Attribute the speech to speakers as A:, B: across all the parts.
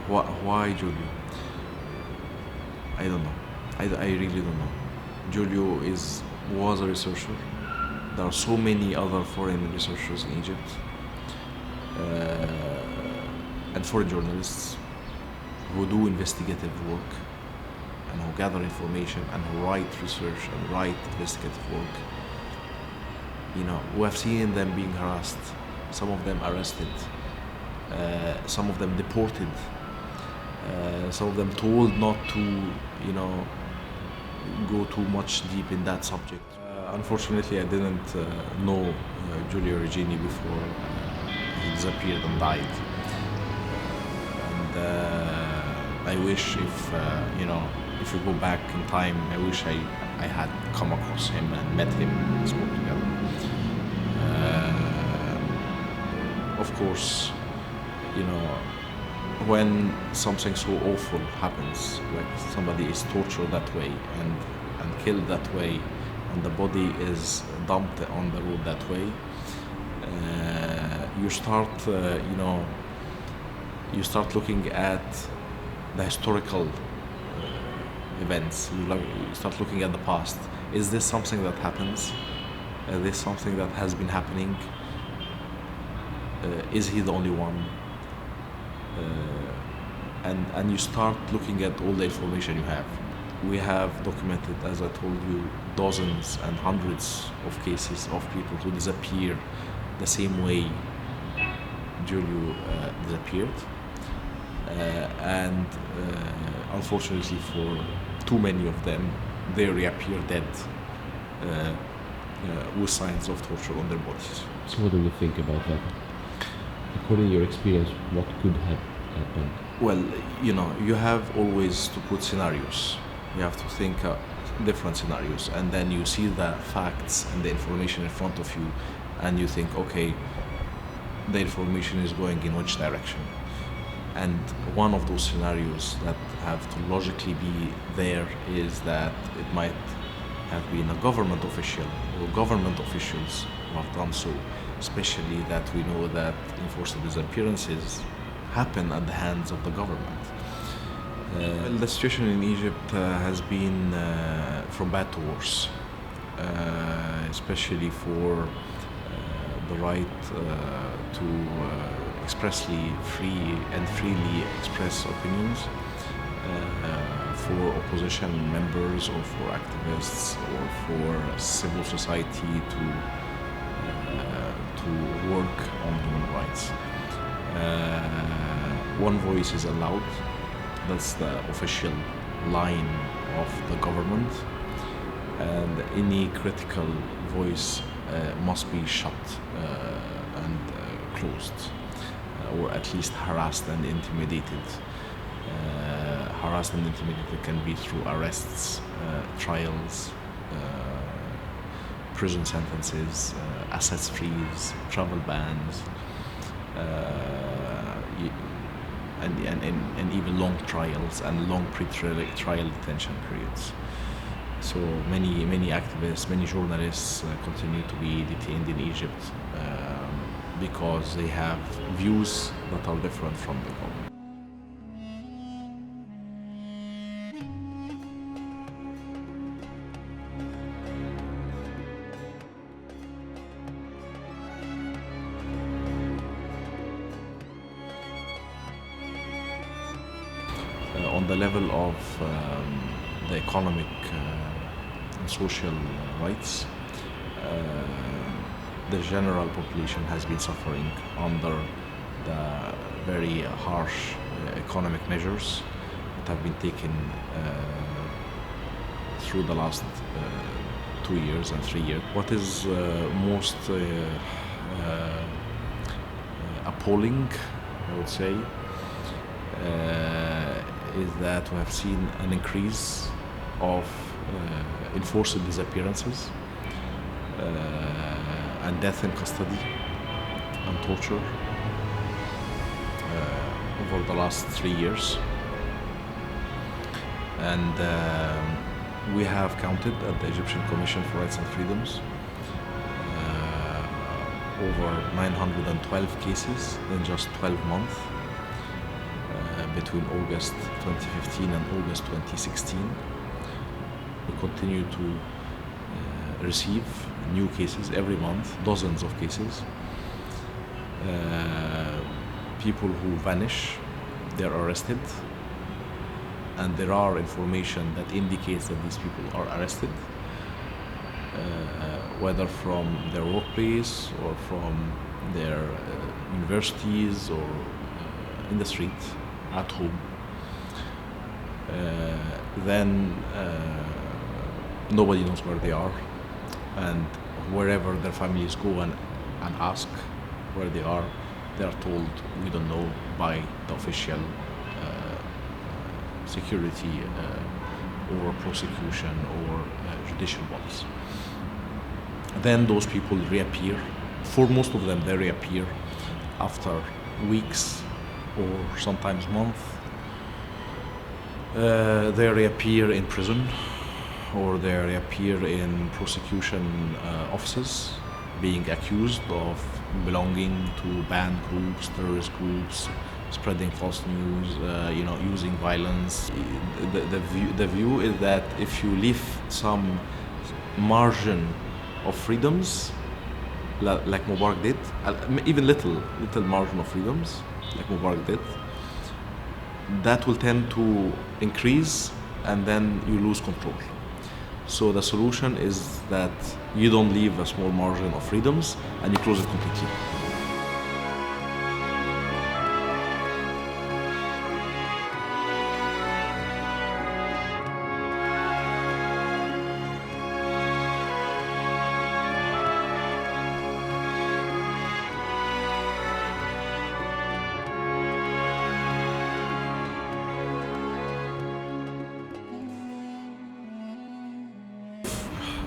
A: Why Giulio? I don't know. I really don't know. Giulio was a researcher. There are so many other foreign researchers in Egypt and foreign journalists who do investigative work and who gather information and who write research and write investigative work. We have seen them being harassed, some of them arrested, some of them deported, some of them told not to, go too much deep in that subject. Unfortunately, I didn't know Giulio Regeni before he disappeared and died. And I wish if we go back in time, I wish I had come across him and met him and spoke together. Of course, when something so awful happens, like somebody is tortured that way and killed that way, and the body is dumped on the road that way, you start looking at the historical events. You start looking at the past. Is this something that happens? Is this something that has been happening? Is he the only one? And you start looking at all the information you have. We have documented, as I told you, dozens and hundreds of cases of people who disappear the same way Giulio disappeared. And unfortunately for too many of them, they reappear dead with signs of torture on their bodies.
B: So what do you think about that? According to your experience, what could have happened?
A: Well, you have always to put scenarios. You have to think different scenarios, and then you see the facts and the information in front of you, and you think, okay, the information is going in which direction? And one of those scenarios that have to logically be there is that it might have been a government official or government officials who have done so, especially that we know that enforced disappearances happen at the hands of the government. The situation in Egypt has been from bad to worse, especially for the right to expressly freely express opinions, for opposition members or for activists or for civil society to work on human rights. One voice is allowed. That's the official line of the government, and any critical voice must be shut and closed, or at least harassed and intimidated. Harassed and intimidated can be through arrests, trials, prison sentences, assets freeze, travel bans, and even long trials and long pre-trial detention periods. So many activists, many journalists continue to be detained in Egypt because they have views that are different from the government. On the level of the economic and social rights, the general population has been suffering under the very harsh economic measures that have been taken through the last 2 years and 3 years. What is most appalling, I would say, is that we have seen an increase of enforced disappearances and death in custody and torture over the last 3 years. And we have counted at the Egyptian Commission for Rights and Freedoms over 912 cases in just 12 months. between August 2015 and August 2016. We continue to receive new cases every month, dozens of cases. People who vanish, they're arrested, and there are information that indicates that these people are arrested, whether from their workplace or from their universities or in the street, at home. Then nobody knows where they are, and wherever their families go and ask where they are told we don't know by the official security or prosecution or judicial bodies. Then those people reappear. For most of them, they reappear after weeks or sometimes months. They reappear in prison, or they reappear in prosecution offices, being accused of belonging to banned groups, terrorist groups, spreading false news, using violence. The view is that if you leave some margin of freedoms, like Mubarak did, even little margin of freedoms, like Mubarak did, that will tend to increase, and then you lose control. So the solution is that you don't leave a small margin of freedoms and you close it completely.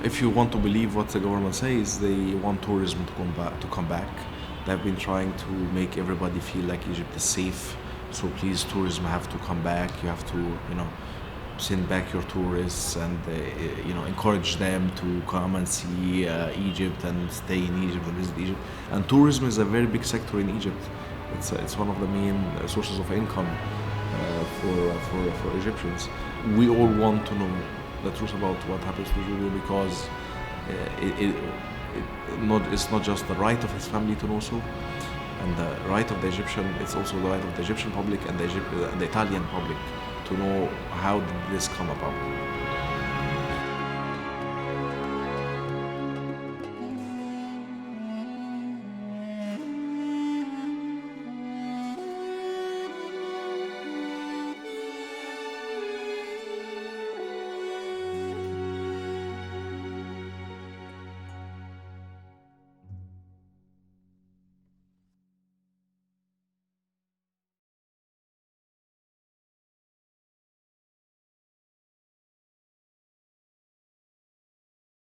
A: If you want to believe what the government says, they want tourism to come back. They've been trying to make everybody feel like Egypt is safe. So please, tourism have to come back. You have to, send back your tourists and, encourage them to come and see Egypt and stay in Egypt and visit Egypt. And tourism is a very big sector in Egypt. It's one of the main sources of income for Egyptians. We all want to know the truth about what happens to Julio, because it's not just the right of his family to know so, and the right of the Egyptian, it's also the right of the Egyptian public and the Italian public to know how did this come about.